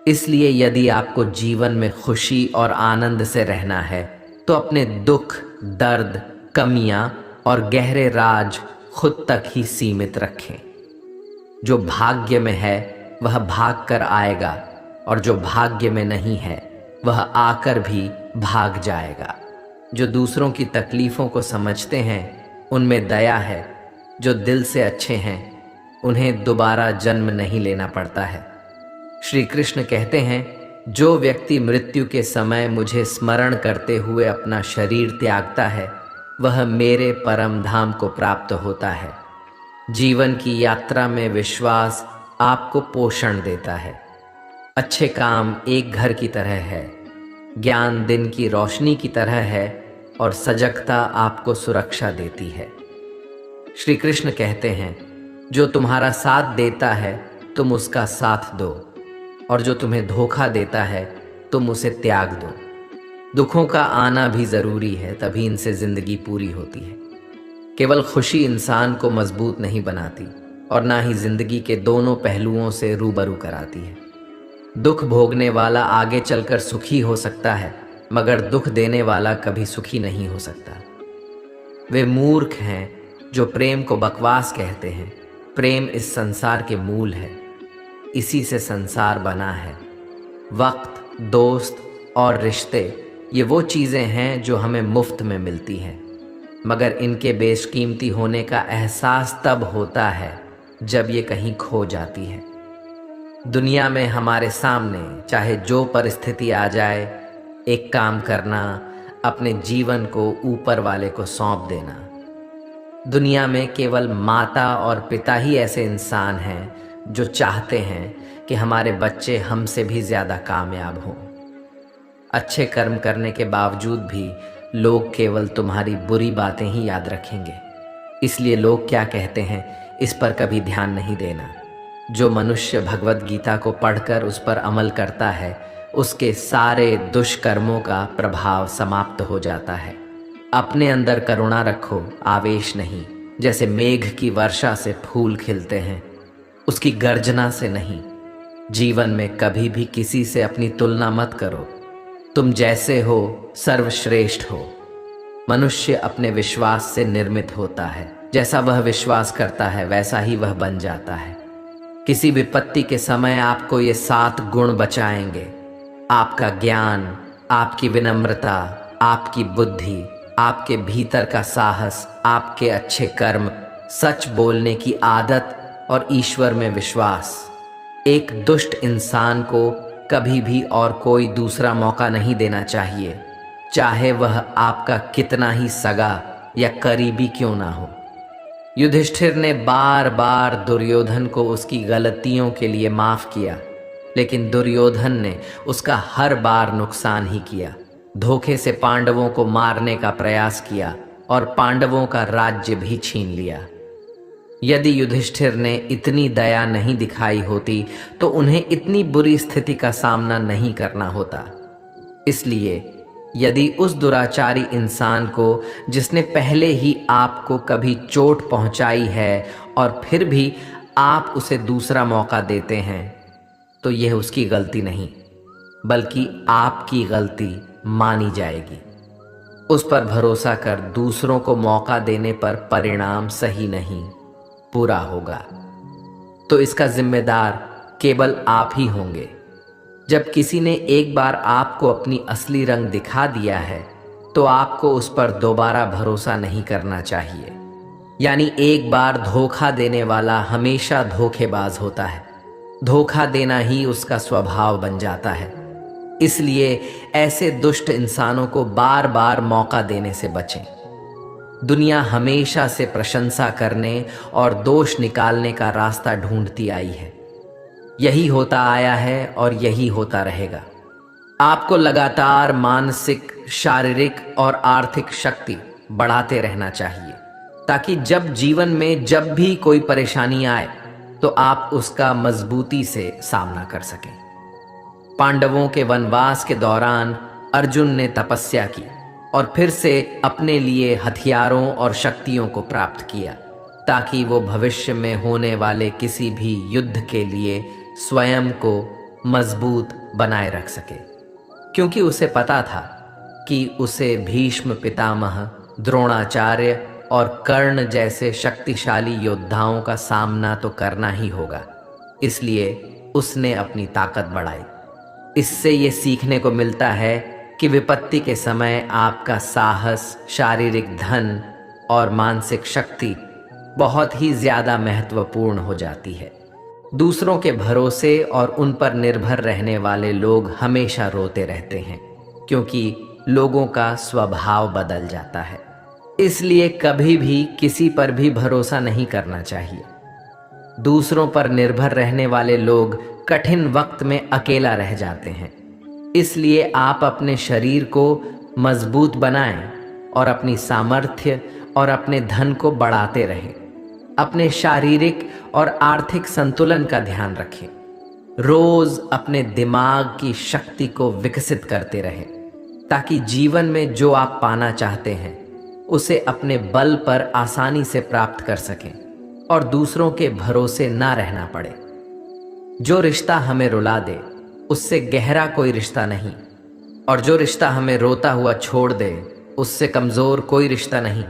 इसलिए यदि आपको जीवन में खुशी और आनंद से रहना है तो अपने दुख, दर्द, कमियां और गहरे राज खुद तक ही सीमित रखें। जो भाग्य में है वह भाग कर आएगा और जो भाग्य में नहीं है वह आकर भी भाग जाएगा। जो दूसरों की तकलीफ़ों को समझते हैं उनमें दया है। जो दिल से अच्छे हैं उन्हें दोबारा जन्म नहीं लेना पड़ता है। श्री कृष्ण कहते हैं, जो व्यक्ति मृत्यु के समय मुझे स्मरण करते हुए अपना शरीर त्यागता है वह मेरे परम धाम को प्राप्त होता है। जीवन की यात्रा में विश्वास आपको पोषण देता है। अच्छे काम एक घर की तरह है, ज्ञान दिन की रोशनी की तरह है और सजगता आपको सुरक्षा देती है। श्री कृष्ण कहते हैं, जो तुम्हारा साथ देता है तुम उसका साथ दो और जो तुम्हें धोखा देता है तुम उसे त्याग दो। दुखों का आना भी ज़रूरी है, तभी इनसे ज़िंदगी पूरी होती है। केवल खुशी इंसान को मजबूत नहीं बनाती और ना ही ज़िंदगी के दोनों पहलुओं से रूबरू कराती है। दुख भोगने वाला आगे चलकर सुखी हो सकता है, मगर दुख देने वाला कभी सुखी नहीं हो सकता। वे मूर्ख हैं जो प्रेम को बकवास कहते हैं। प्रेम इस संसार के मूल है, इसी से संसार बना है। वक्त, दोस्त और रिश्ते ये वो चीज़ें हैं जो हमें मुफ्त में मिलती हैं, मगर इनके बेशकीमती होने का एहसास तब होता है जब ये कहीं खो जाती है। दुनिया में हमारे सामने चाहे जो परिस्थिति आ जाए, एक काम करना, अपने जीवन को ऊपर वाले को सौंप देना। दुनिया में केवल माता और पिता ही ऐसे इंसान हैं जो चाहते हैं कि हमारे बच्चे हमसे भी ज़्यादा कामयाब हों। अच्छे कर्म करने के बावजूद भी लोग केवल तुम्हारी बुरी बातें ही याद रखेंगे। इसलिए लोग क्या कहते हैं इस पर कभी ध्यान नहीं देना। जो मनुष्य भगवत गीता को पढ़कर उस पर अमल करता है उसके सारे दुष्कर्मों का प्रभाव समाप्त हो जाता है। अपने अंदर करुणा रखो, आवेश नहीं। जैसे मेघ की वर्षा से फूल खिलते हैं, उसकी गर्जना से नहीं। जीवन में कभी भी किसी से अपनी तुलना मत करो। तुम जैसे हो सर्वश्रेष्ठ हो। मनुष्य अपने विश्वास से निर्मित होता है। जैसा वह विश्वास करता है वैसा ही वह बन जाता है। किसी विपत्ति के समय आपको ये 7 गुण बचाएंगे। आपका ज्ञान, आपकी विनम्रता, आपकी बुद्धि, आपके भीतर का साहस, आपके अच्छे कर्म, सच बोलने की आदत और ईश्वर में विश्वास। एक दुष्ट इंसान को कभी भी और कोई दूसरा मौका नहीं देना चाहिए, चाहे वह आपका कितना ही सगा या करीबी क्यों ना हो। युधिष्ठिर ने बार बार दुर्योधन को उसकी गलतियों के लिए माफ किया, लेकिन दुर्योधन ने उसका हर बार नुकसान ही किया। धोखे से पांडवों को मारने का प्रयास किया और पांडवों का राज्य भी छीन लिया। यदि युधिष्ठिर ने इतनी दया नहीं दिखाई होती तो उन्हें इतनी बुरी स्थिति का सामना नहीं करना होता। इसलिए यदि उस दुराचारी इंसान को, जिसने पहले ही आपको कभी चोट पहुंचाई है और फिर भी आप उसे दूसरा मौका देते हैं, तो यह उसकी गलती नहीं बल्कि आपकी गलती मानी जाएगी। उस पर भरोसा कर दूसरों को मौका देने पर परिणाम सही नहीं पूरा होगा, तो इसका जिम्मेदार केवल आप ही होंगे। जब किसी ने एक बार आपको अपनी असली रंग दिखा दिया है तो आपको उस पर दोबारा भरोसा नहीं करना चाहिए। यानी एक बार धोखा देने वाला हमेशा धोखेबाज होता है। धोखा देना ही उसका स्वभाव बन जाता है। इसलिए ऐसे दुष्ट इंसानों को बार बार मौका देने से बचें। दुनिया हमेशा से प्रशंसा करने और दोष निकालने का रास्ता ढूंढती आई है। यही होता आया है और यही होता रहेगा। आपको लगातार मानसिक, शारीरिक और आर्थिक शक्ति बढ़ाते रहना चाहिए, ताकि जब जीवन में जब भी कोई परेशानी आए तो आप उसका मजबूती से सामना कर सकें। पांडवों के वनवास के दौरान अर्जुन ने तपस्या की और फिर से अपने लिए हथियारों और शक्तियों को प्राप्त किया, ताकि वो भविष्य में होने वाले किसी भी युद्ध के लिए स्वयं को मजबूत बनाए रख सके। क्योंकि उसे पता था कि उसे भीष्म पितामह, द्रोणाचार्य और कर्ण जैसे शक्तिशाली योद्धाओं का सामना तो करना ही होगा। इसलिए उसने अपनी ताकत बढ़ाई। इससे ये सीखने को मिलता है कि विपत्ति के समय आपका साहस, शारीरिक धन और मानसिक शक्ति बहुत ही ज़्यादा महत्वपूर्ण हो जाती है। दूसरों के भरोसे और उन पर निर्भर रहने वाले लोग हमेशा रोते रहते हैं, क्योंकि लोगों का स्वभाव बदल जाता है। इसलिए कभी भी किसी पर भी भरोसा नहीं करना चाहिए। दूसरों पर निर्भर रहने वाले लोग कठिन वक्त में अकेला रह जाते हैं। इसलिए आप अपने शरीर को मजबूत बनाएं और अपनी सामर्थ्य और अपने धन को बढ़ाते रहें। अपने शारीरिक और आर्थिक संतुलन का ध्यान रखें। रोज अपने दिमाग की शक्ति को विकसित करते रहें, ताकि जीवन में जो आप पाना चाहते हैं उसे अपने बल पर आसानी से प्राप्त कर सकें और दूसरों के भरोसे ना रहना पड़े। जो रिश्ता हमें रुला दे उससे गहरा कोई रिश्ता नहीं, और जो रिश्ता हमें रोता हुआ छोड़ दे उससे कमज़ोर कोई रिश्ता नहीं।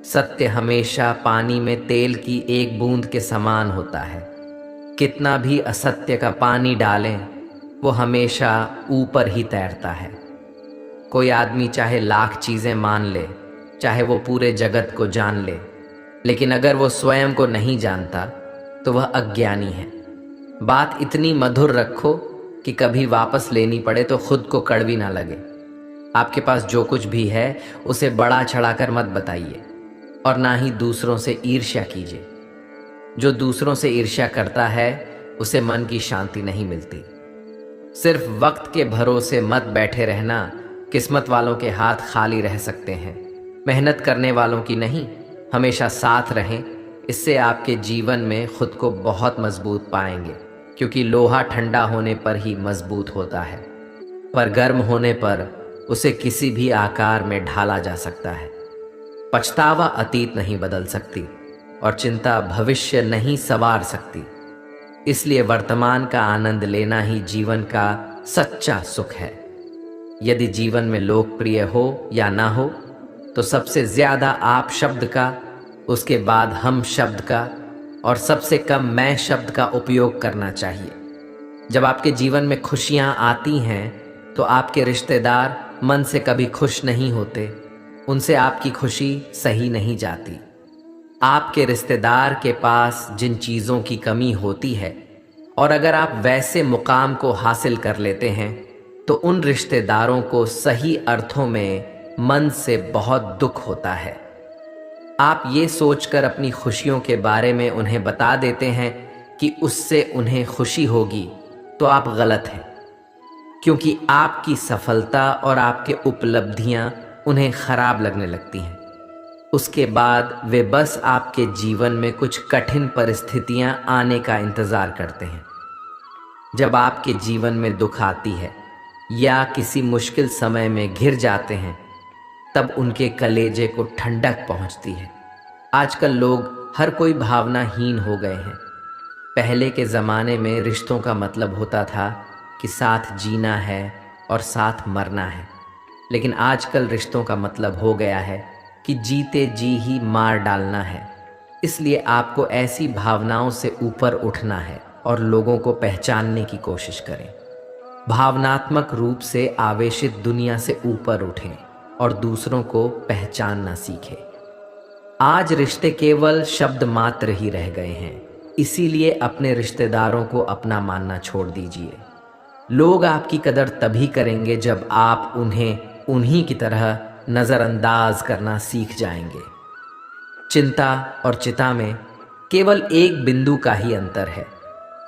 सत्य हमेशा पानी में तेल की एक बूंद के समान होता है। कितना भी असत्य का पानी डालें वो हमेशा ऊपर ही तैरता है। कोई आदमी चाहे लाख चीज़ें मान ले, चाहे वो पूरे जगत को जान ले, लेकिन अगर वो स्वयं को नहीं जानता तो वह अज्ञानी है। बात इतनी मधुर रखो कि कभी वापस लेनी पड़े तो खुद को कड़वी ना लगे। आपके पास जो कुछ भी है उसे बड़ा चढ़ाकर मत बताइए, और ना ही दूसरों से ईर्ष्या कीजिए। जो दूसरों से ईर्ष्या करता है उसे मन की शांति नहीं मिलती। सिर्फ वक्त के भरोसे मत बैठे रहना। किस्मत वालों के हाथ खाली रह सकते हैं, मेहनत करने वालों की नहीं। हमेशा साथ रहें, इससे आपके जीवन में खुद को बहुत मजबूत पाएंगे। क्योंकि लोहा ठंडा होने पर ही मजबूत होता है, पर गर्म होने पर उसे किसी भी आकार में ढाला जा सकता है। पछतावा अतीत नहीं बदल सकती और चिंता भविष्य नहीं संवार सकती। इसलिए वर्तमान का आनंद लेना ही जीवन का सच्चा सुख है। यदि जीवन में लोकप्रिय हो या ना हो तो सबसे ज़्यादा आप शब्द का, उसके बाद हम शब्द का और सबसे कम मैं शब्द का उपयोग करना चाहिए। जब आपके जीवन में खुशियाँ आती हैं तो आपके रिश्तेदार मन से कभी खुश नहीं होते। उनसे आपकी खुशी सही नहीं जाती। आपके रिश्तेदार के पास जिन चीज़ों की कमी होती है, और अगर आप वैसे मुकाम को हासिल कर लेते हैं तो उन रिश्तेदारों को सही अर्थों में मन से बहुत दुख होता है। आप ये सोचकर अपनी खुशियों के बारे में उन्हें बता देते हैं कि उससे उन्हें खुशी होगी, तो आप गलत हैं। क्योंकि आपकी सफलता और आपके उपलब्धियां उन्हें खराब लगने लगती हैं। उसके बाद वे बस आपके जीवन में कुछ कठिन परिस्थितियां आने का इंतज़ार करते हैं। जब आपके जीवन में दुख आती है या किसी मुश्किल समय में घिर जाते हैं, तब उनके कलेजे को ठंडक पहुंचती है। आजकल लोग हर कोई भावनाहीन हो गए हैं। पहले के ज़माने में रिश्तों का मतलब होता था कि साथ जीना है और साथ मरना है, लेकिन आजकल रिश्तों का मतलब हो गया है कि जीते जी ही मार डालना है। इसलिए आपको ऐसी भावनाओं से ऊपर उठना है और लोगों को पहचानने की कोशिश करें। भावनात्मक रूप से आवेशित दुनिया से ऊपर उठें। और दूसरों को पहचानना सीखे। आज रिश्ते केवल शब्द मात्र ही रह गए हैं, इसीलिए अपने रिश्तेदारों को अपना मानना छोड़ दीजिए। लोग आपकी कदर तभी करेंगे जब आप उन्हें उन्हीं की तरह नज़रअंदाज करना सीख जाएंगे। चिंता और चिता में केवल एक बिंदु का ही अंतर है।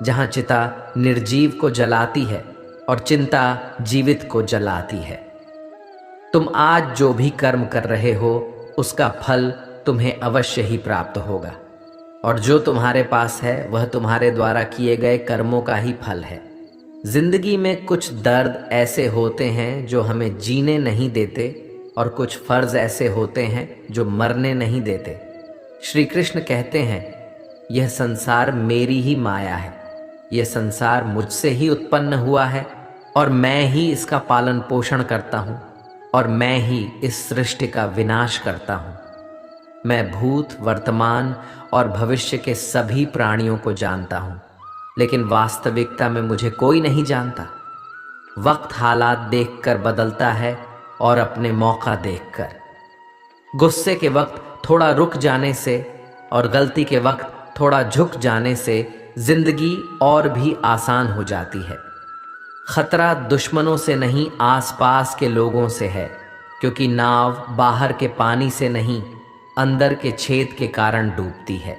जहाँ चिता निर्जीव को जलाती है और चिंता जीवित को जलाती है। तुम आज जो भी कर्म कर रहे हो उसका फल तुम्हें अवश्य ही प्राप्त होगा, और जो तुम्हारे पास है वह तुम्हारे द्वारा किए गए कर्मों का ही फल है। जिंदगी में कुछ दर्द ऐसे होते हैं जो हमें जीने नहीं देते, और कुछ फर्ज ऐसे होते हैं जो मरने नहीं देते। श्री कृष्ण कहते हैं, यह संसार मेरी ही माया है, यह संसार मुझसे ही उत्पन्न हुआ है और मैं ही इसका पालन पोषण करता हूँ, और मैं ही इस सृष्टि का विनाश करता हूँ। मैं भूत, वर्तमान और भविष्य के सभी प्राणियों को जानता हूँ, लेकिन वास्तविकता में मुझे कोई नहीं जानता। वक्त हालात देखकर बदलता है और अपने मौका देखकर। गुस्से के वक्त थोड़ा रुक जाने से और गलती के वक्त थोड़ा झुक जाने से जिंदगी और भी आसान हो जाती है। खतरा दुश्मनों से नहीं, आसपास के लोगों से है, क्योंकि नाव बाहर के पानी से नहीं, अंदर के छेद के कारण डूबती है।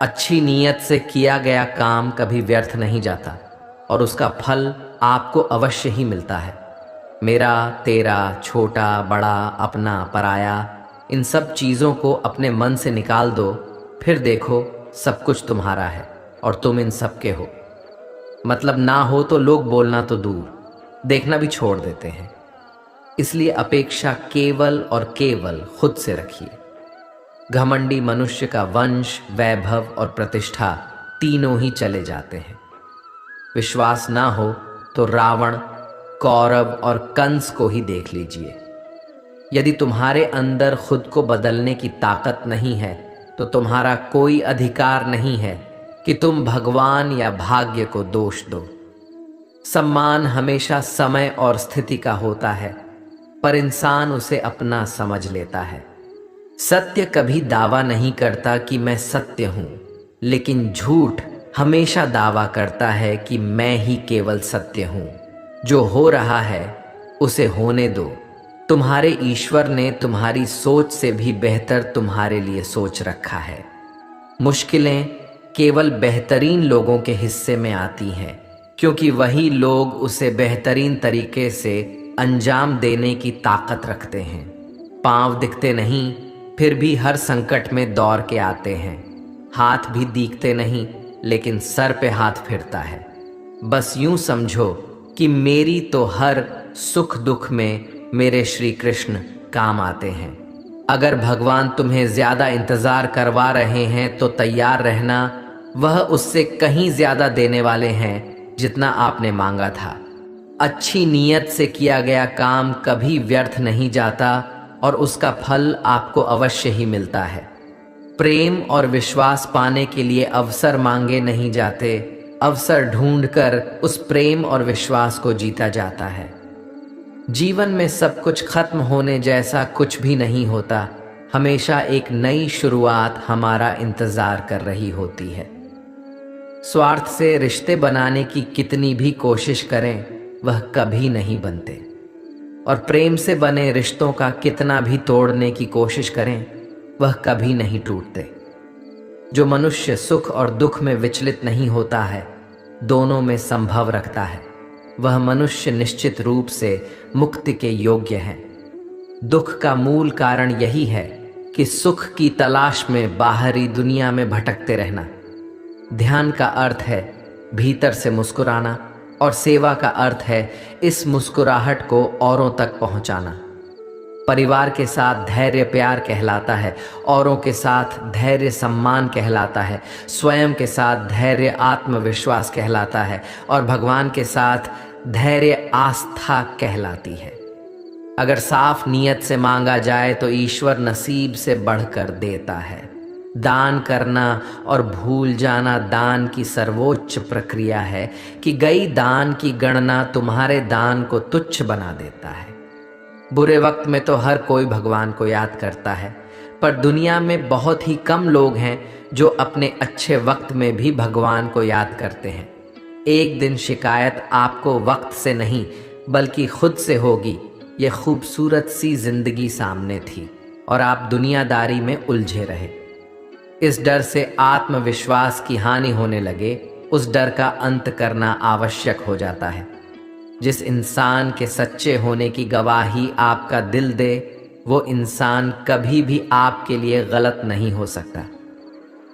अच्छी नीयत से किया गया काम कभी व्यर्थ नहीं जाता, और उसका फल आपको अवश्य ही मिलता है। मेरा, तेरा, छोटा, बड़ा, अपना, पराया, इन सब चीज़ों को अपने मन से निकाल दो, फिर देखो सब कुछ तुम्हारा है और तुम इन सब के हो। मतलब ना हो तो लोग बोलना तो दूर, देखना भी छोड़ देते हैं। इसलिए अपेक्षा केवल और केवल खुद से रखिए। घमंडी मनुष्य का वंश, वैभव और प्रतिष्ठा तीनों ही चले जाते हैं। विश्वास ना हो तो रावण, कौरव और कंस को ही देख लीजिए। यदि तुम्हारे अंदर खुद को बदलने की ताकत नहीं है तो तुम्हारा कोई अधिकार नहीं है कि तुम भगवान या भाग्य को दोष दो। सम्मान हमेशा समय और स्थिति का होता है, पर इंसान उसे अपना समझ लेता है। सत्य कभी दावा नहीं करता कि मैं सत्य हूं, लेकिन झूठ हमेशा दावा करता है कि मैं ही केवल सत्य हूं। जो हो रहा है उसे होने दो। तुम्हारे ईश्वर ने तुम्हारी सोच से भी बेहतर तुम्हारे लिए सोच रखा है। मुश्किलें केवल बेहतरीन लोगों के हिस्से में आती हैं, क्योंकि वही लोग उसे बेहतरीन तरीके से अंजाम देने की ताकत रखते हैं। पांव दिखते नहीं, फिर भी हर संकट में दौड़ के आते हैं। हाथ भी दिखते नहीं, लेकिन सर पे हाथ फिरता है। बस यूं समझो कि मेरी तो हर सुख दुख में मेरे श्री कृष्ण काम आते हैं। अगर भगवान तुम्हें ज्यादा इंतजार करवा रहे हैं तो तैयार रहना, वह उससे कहीं ज्यादा देने वाले हैं जितना आपने मांगा था। अच्छी नीयत से किया गया काम कभी व्यर्थ नहीं जाता, और उसका फल आपको अवश्य ही मिलता है। प्रेम और विश्वास पाने के लिए अवसर मांगे नहीं जाते, अवसर ढूंढकर उस प्रेम और विश्वास को जीता जाता है। जीवन में सब कुछ खत्म होने जैसा कुछ भी नहीं होता, हमेशा एक नई शुरुआत हमारा इंतजार कर रही होती है। स्वार्थ से रिश्ते बनाने की कितनी भी कोशिश करें, वह कभी नहीं बनते, और प्रेम से बने रिश्तों का कितना भी तोड़ने की कोशिश करें, वह कभी नहीं टूटते। जो मनुष्य सुख और दुख में विचलित नहीं होता है, दोनों में संभव रखता है, वह मनुष्य निश्चित रूप से मुक्ति के योग्य है। दुख का मूल कारण यही है कि सुख की तलाश में बाहरी दुनिया में भटकते रहना। ध्यान का अर्थ है भीतर से मुस्कुराना, और सेवा का अर्थ है इस मुस्कुराहट को औरों तक पहुंचाना। परिवार के साथ धैर्य प्यार कहलाता है, औरों के साथ धैर्य सम्मान कहलाता है, स्वयं के साथ धैर्य आत्मविश्वास कहलाता है, और भगवान के साथ धैर्य आस्था कहलाती है। अगर साफ नियत से मांगा जाए तो ईश्वर नसीब से बढ़कर देता है। दान करना और भूल जाना दान की सर्वोच्च प्रक्रिया है कि गई दान की गणना तुम्हारे दान को तुच्छ बना देता है। बुरे वक्त में तो हर कोई भगवान को याद करता है, पर दुनिया में बहुत ही कम लोग हैं जो अपने अच्छे वक्त में भी भगवान को याद करते हैं। एक दिन शिकायत आपको वक्त से नहीं बल्कि खुद से होगी। ये खूबसूरत सी जिंदगी सामने थी और आप दुनियादारी में उलझे रहे। इस डर से आत्मविश्वास की हानि होने लगे, उस डर का अंत करना आवश्यक हो जाता है। जिस इंसान के सच्चे होने की गवाही आपका दिल दे, वो इंसान कभी भी आपके लिए गलत नहीं हो सकता।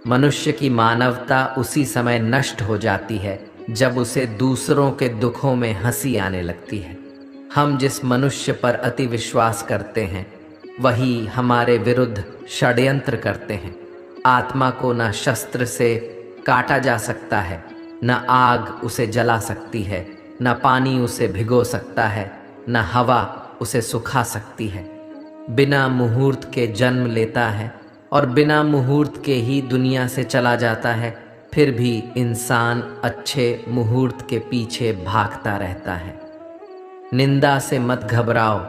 मनुष्य की मानवता उसी समय नष्ट हो जाती है जब उसे दूसरों के दुखों में हंसी आने लगती है। हम जिस मनुष्य पर अति विश्वास करते हैं वही हमारे विरुद्ध षड्यंत्र करते हैं। आत्मा को न शस्त्र से काटा जा सकता है, न आग उसे जला सकती है, न पानी उसे भिगो सकता है, न हवा उसे सुखा सकती है। बिना मुहूर्त के जन्म लेता है और बिना मुहूर्त के ही दुनिया से चला जाता है। फिर भी इंसान अच्छे मुहूर्त के पीछे भागता रहता है। निंदा से मत घबराओ,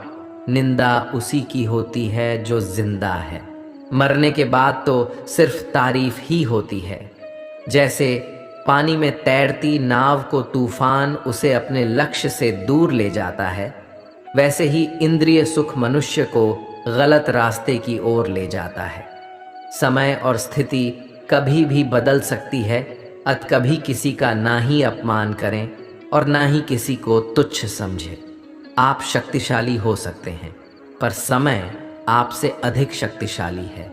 निंदा उसी की होती है जो जिंदा है। मरने के बाद तो सिर्फ तारीफ ही होती है। जैसे पानी में तैरती नाव को तूफान उसे अपने लक्ष्य से दूर ले जाता है, वैसे ही इंद्रिय सुख मनुष्य को गलत रास्ते की ओर ले जाता है। समय और स्थिति कभी भी बदल सकती है, अत कभी किसी का ना ही अपमान करें और ना ही किसी को तुच्छ समझें। आप शक्तिशाली हो सकते हैं, पर समय आपसे अधिक शक्तिशाली है।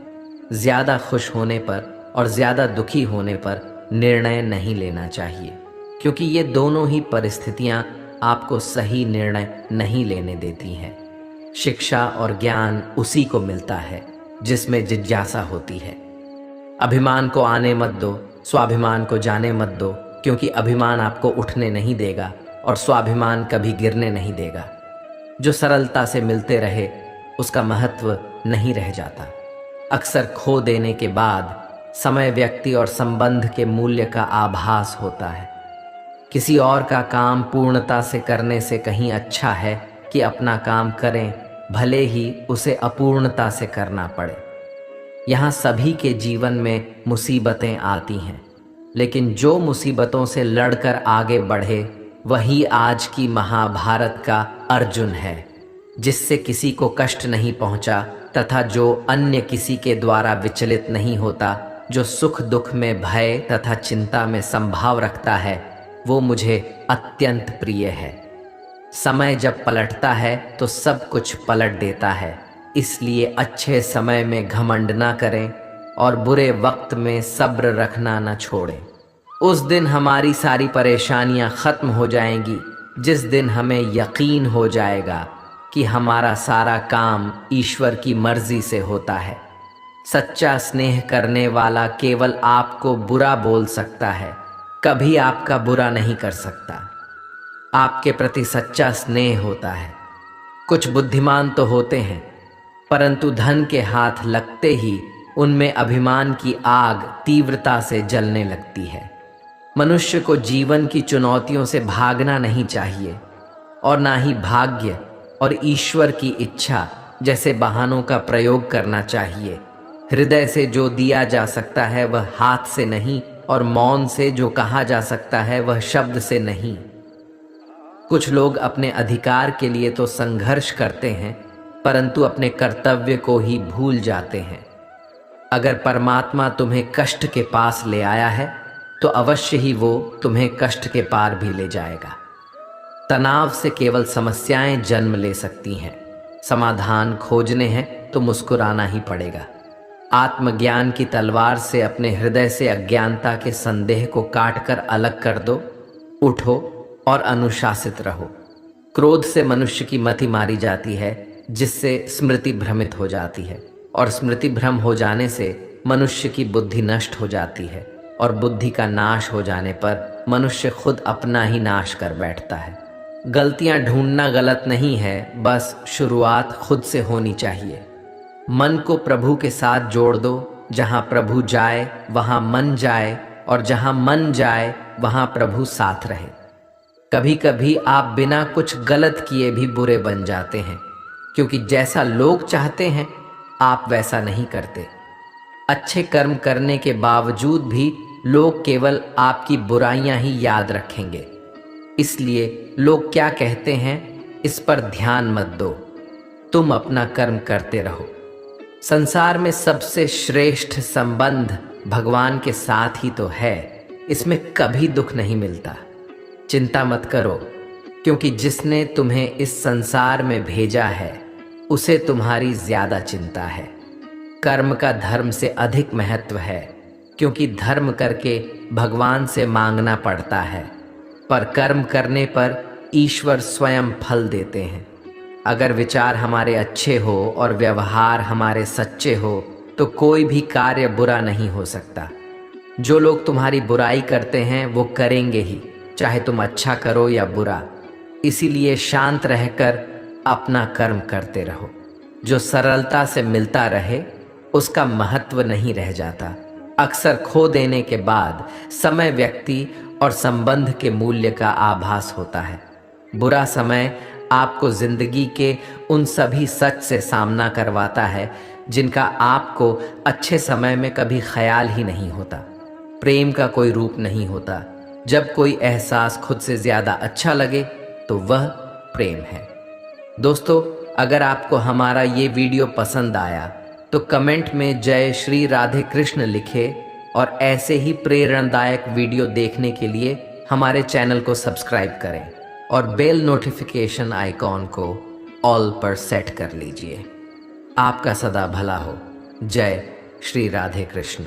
ज़्यादा खुश होने पर और ज़्यादा दुखी होने पर निर्णय नहीं लेना चाहिए, क्योंकि ये दोनों ही परिस्थितियां आपको सही निर्णय नहीं लेने देती हैं। शिक्षा और ज्ञान उसी को मिलता है जिसमें जिज्ञासा होती है। अभिमान को आने मत दो, स्वाभिमान को जाने मत दो, क्योंकि अभिमान आपको उठने नहीं देगा और स्वाभिमान कभी गिरने नहीं देगा। जो सरलता से मिलते रहे उसका महत्व नहीं रह जाता। अक्सर खो देने के बाद समय व्यक्ति और संबंध के मूल्य का आभास होता है। किसी और का काम पूर्णता से करने से कहीं अच्छा है कि अपना काम करें, भले ही उसे अपूर्णता से करना पड़े। यहाँ सभी के जीवन में मुसीबतें आती हैं, लेकिन जो मुसीबतों से लड़कर आगे बढ़े वही आज की महाभारत का अर्जुन है, जिससे किसी को कष्ट नहीं पहुंचा तथा जो अन्य किसी के द्वारा विचलित नहीं होता, जो सुख दुख में भय तथा चिंता में संभाव रखता है, वो मुझे अत्यंत प्रिय है। समय जब पलटता है तो सब कुछ पलट देता है, इसलिए अच्छे समय में घमंड ना करें और बुरे वक्त में सब्र रखना न छोड़ें। उस दिन हमारी सारी परेशानियां खत्म हो जाएंगी, जिस दिन हमें यकीन हो जाएगा कि हमारा सारा काम ईश्वर की मर्जी से होता है। सच्चा स्नेह करने वाला केवल आपको बुरा बोल सकता है, कभी आपका बुरा नहीं कर सकता। आपके प्रति सच्चा स्नेह होता है। कुछ बुद्धिमान तो होते हैं, परंतु धन के हाथ लगते ही उनमें अभिमान की आग तीव्रता से जलने लगती है। मनुष्य को जीवन की चुनौतियों से भागना नहीं चाहिए और ना ही भाग्य और ईश्वर की इच्छा जैसे बहानों का प्रयोग करना चाहिए। हृदय से जो दिया जा सकता है वह हाथ से नहीं, और मौन से जो कहा जा सकता है वह शब्द से नहीं। कुछ लोग अपने अधिकार के लिए तो संघर्ष करते हैं, परंतु अपने कर्तव्य को ही भूल जाते हैं। अगर परमात्मा तुम्हें कष्ट के पास ले आया है तो अवश्य ही वो तुम्हें कष्ट के पार भी ले जाएगा। तनाव से केवल समस्याएं जन्म ले सकती हैं। समाधान खोजने हैं तो मुस्कुराना ही पड़ेगा। आत्मज्ञान की तलवार से अपने हृदय से अज्ञानता के संदेह को काटकर अलग कर दो। उठो और अनुशासित रहो। क्रोध से मनुष्य की मति मारी जाती है, जिससे स्मृति भ्रमित हो जाती है, और स्मृति भ्रम हो जाने से मनुष्य की बुद्धि नष्ट हो जाती है, और बुद्धि का नाश हो जाने पर मनुष्य खुद अपना ही नाश कर बैठता है। गलतियां ढूंढना गलत नहीं है, बस शुरुआत खुद से होनी चाहिए। मन को प्रभु के साथ जोड़ दो। जहां प्रभु जाए वहां मन जाए, और जहां मन जाए वहां प्रभु साथ रहे। कभी कभी आप बिना कुछ गलत किए भी बुरे बन जाते हैं, क्योंकि जैसा लोग चाहते हैं आप वैसा नहीं करते। अच्छे कर्म करने के बावजूद भी लोग केवल आपकी बुराइयां ही याद रखेंगे। इसलिए लोग क्या कहते हैं इस पर ध्यान मत दो, तुम अपना कर्म करते रहो। संसार में सबसे श्रेष्ठ संबंध भगवान के साथ ही तो है, इसमें कभी दुख नहीं मिलता। चिंता मत करो, क्योंकि जिसने तुम्हें इस संसार में भेजा है उसे तुम्हारी ज्यादा चिंता है। कर्म का धर्म से अधिक महत्व है, क्योंकि धर्म करके भगवान से मांगना पड़ता है, पर कर्म करने पर ईश्वर स्वयं फल देते हैं। अगर विचार हमारे अच्छे हो और व्यवहार हमारे सच्चे हो तो कोई भी कार्य बुरा नहीं हो सकता। जो लोग तुम्हारी बुराई करते हैं वो करेंगे ही, चाहे तुम अच्छा करो या बुरा। इसीलिए शांत रहकर अपना कर्म करते रहो। जो सरलता से मिलता रहे उसका महत्व नहीं रह जाता। अक्सर खो देने के बाद समय, व्यक्ति और संबंध के मूल्य का आभास होता है। बुरा समय आपको जिंदगी के उन सभी सच से सामना करवाता है जिनका आपको अच्छे समय में कभी ख्याल ही नहीं होता। प्रेम का कोई रूप नहीं होता। जब कोई एहसास खुद से ज़्यादा अच्छा लगे तो वह प्रेम है। दोस्तों, अगर आपको हमारा ये वीडियो पसंद आया तो कमेंट में जय श्री राधे कृष्ण लिखे और ऐसे ही प्रेरणादायक वीडियो देखने के लिए हमारे चैनल को सब्सक्राइब करें और बेल नोटिफिकेशन आइकॉन को ऑल पर सेट कर लीजिए। आपका सदा भला हो। जय श्री राधे कृष्ण।